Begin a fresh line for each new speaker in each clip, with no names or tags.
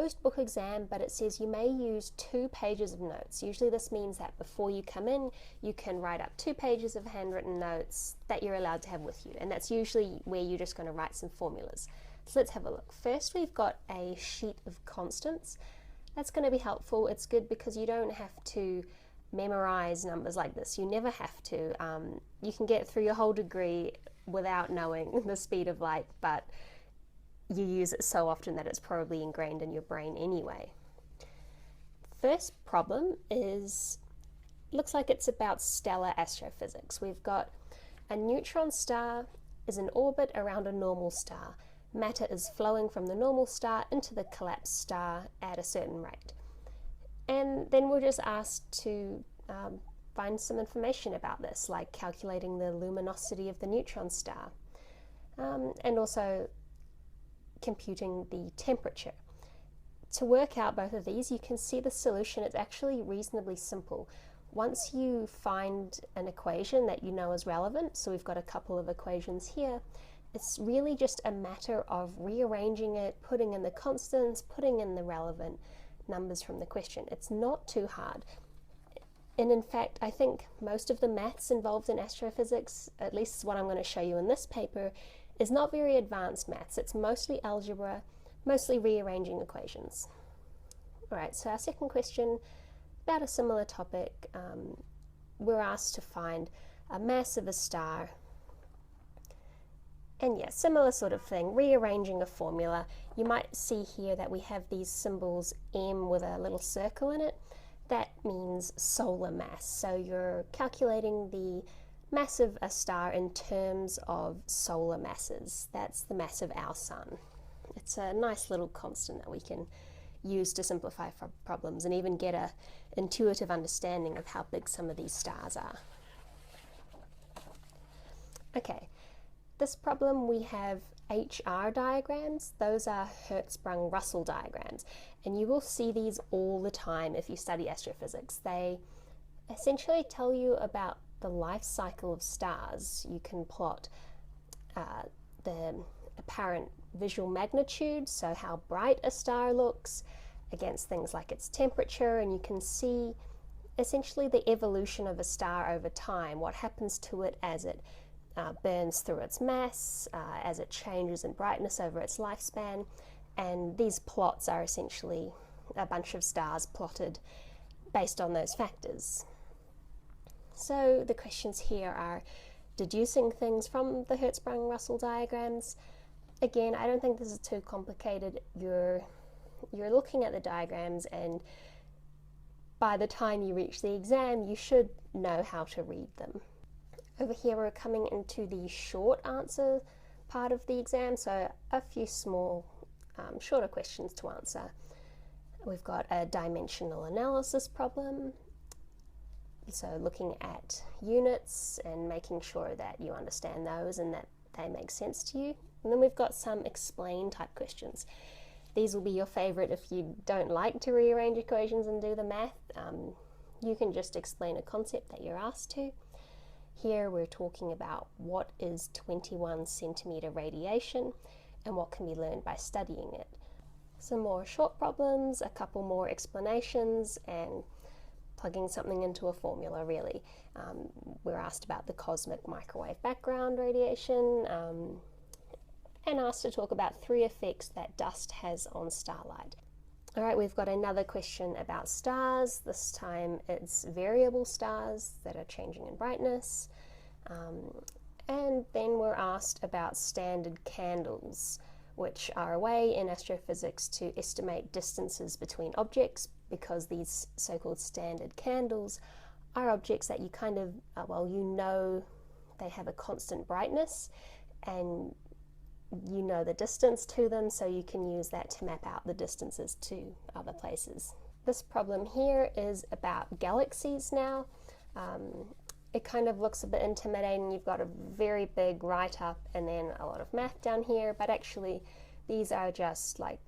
closed book exam, but it says you may use 2 pages of notes. Usually this means that before you come in, you can write up 2 pages of handwritten notes that you're allowed to have with you, and that's usually where you're just going to write some formulas. So let's have a look. First, we've got a sheet of constants. That's going to be helpful. It's good because you don't have to memorize numbers like this. You never have to. You can get through your whole degree without knowing the speed of light, but you use it so often that it's probably ingrained in your brain anyway. First problem looks like it's about stellar astrophysics. We've got a neutron star is in orbit around a normal star. Matter is flowing from the normal star into the collapsed star at a certain rate. And then we're just asked to find some information about this, like calculating the luminosity of the neutron star, and also computing the temperature. To work out both of these, you can see the solution. It's actually reasonably simple. Once you find an equation that you know is relevant, so we've got a couple of equations here, it's really just a matter of rearranging it, putting in the constants, putting in the relevant numbers from the question. It's not too hard. And in fact, I think most of the maths involved in astrophysics, at least what I'm going to show you in this paper, is not very advanced maths. It's mostly algebra, mostly rearranging equations. Alright, so our second question, about a similar topic. We're asked to find a mass of a star. And yeah, similar sort of thing, rearranging a formula. You might see here that we have these symbols M with a little circle in it. That means solar mass. So you're calculating the mass of a star in terms of solar masses. That's the mass of our sun. It's a nice little constant that we can use to simplify problems and even get an intuitive understanding of how big some of these stars are. Okay, this problem we have HR diagrams. Those are Hertzsprung-Russell diagrams, and you will see these all the time if you study astrophysics. They essentially tell you about the life cycle of stars. You can plot the apparent visual magnitude, so how bright a star looks, against things like its temperature, and you can see essentially the evolution of a star over time, what happens to it as it burns through its mass, as it changes in brightness over its lifespan, and these plots are essentially a bunch of stars plotted based on those factors. So the questions here are deducing things from the Hertzsprung-Russell diagrams. Again, I don't think this is too complicated. You're looking at the diagrams, and by the time you reach the exam, you should know how to read them. Over here we're coming into the short answer part of the exam, so a few small, shorter questions to answer. We've got a dimensional analysis problem, so looking at units and making sure that you understand those and that they make sense to you. And then we've got some explain type questions. These will be your favorite if you don't like to rearrange equations and do the math. You can just explain a concept that you're asked to. Here we're talking about what is 21 centimeter radiation and what can be learned by studying it. Some more short problems, a couple more explanations, and plugging something into a formula really. We're asked about the cosmic microwave background radiation, and asked to talk about 3 effects that dust has on starlight. Alright, we've got another question about stars. This time it's variable stars that are changing in brightness. And then we're asked about standard candles, which are a way in astrophysics to estimate distances between objects, because these so-called standard candles are objects that you kind of, you know they have a constant brightness, and you know the distance to them, so you can use that to map out the distances to other places. This problem here is about galaxies now. It kind of looks a bit intimidating. You've got a very big write-up and then a lot of math down here, but actually these are just like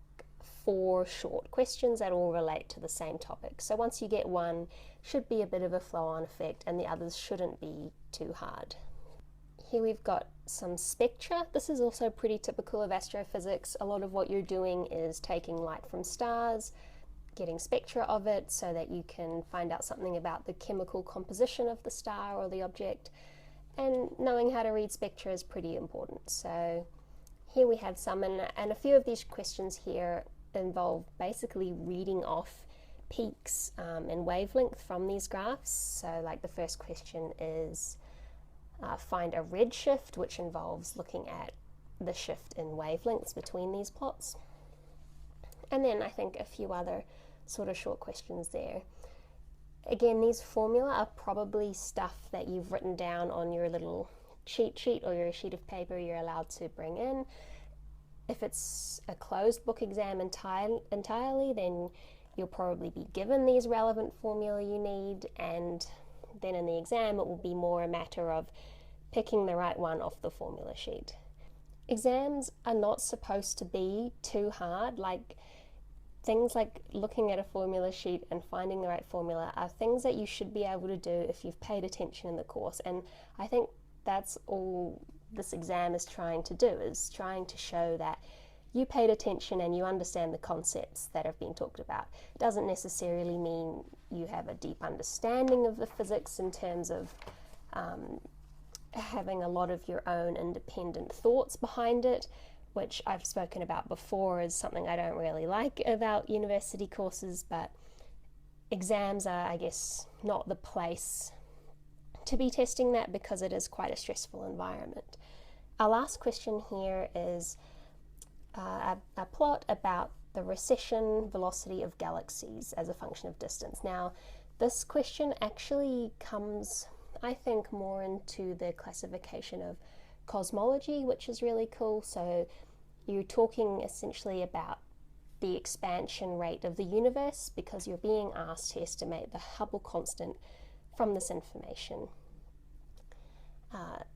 4 short questions that all relate to the same topic. So once you get one, should be a bit of a flow-on effect, and the others shouldn't be too hard. Here we've got some spectra. This is also pretty typical of astrophysics. A lot of what you're doing is taking light from stars, getting spectra of it so that you can find out something about the chemical composition of the star or the object, and knowing how to read spectra is pretty important. So here we have some, and a few of these questions here involve basically reading off peaks and wavelength from these graphs. So like the first question is find a redshift, which involves looking at the shift in wavelengths between these plots. And then I think a few other sort of short questions there. Again, these formula are probably stuff that you've written down on your little cheat sheet or your sheet of paper you're allowed to bring in. If it's a closed book exam entirely, then you'll probably be given these relevant formula you need, and then in the exam it will be more a matter of picking the right one off the formula sheet. Exams are not supposed to be too hard. Like things like looking at a formula sheet and finding the right formula are things that you should be able to do if you've paid attention in the course, and I think that's all this exam is trying to do, is trying to show that you paid attention and you understand the concepts that have been talked about. It doesn't necessarily mean you have a deep understanding of the physics in terms of having a lot of your own independent thoughts behind it, which I've spoken about before is something I don't really like about university courses, but exams are, I guess, not the place to be testing that because it is quite a stressful environment. Our last question here is a plot about the recession velocity of galaxies as a function of distance. Now, this question actually comes, I think, more into the classification of cosmology, which is really cool. So you're talking essentially about the expansion rate of the universe because you're being asked to estimate the Hubble constant from this information.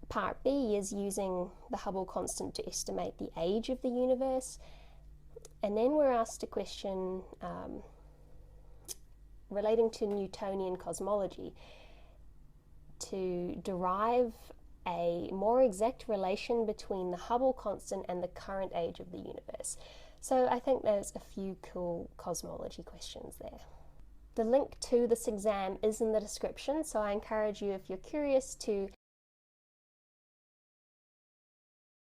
Part B is using the Hubble constant to estimate the age of the universe, and then we're asked a question relating to Newtonian cosmology to derive a more exact relation between the Hubble constant and the current age of the universe. So I think there's a few cool cosmology questions there. The link to this exam is in the description, so I encourage you, if you're curious, to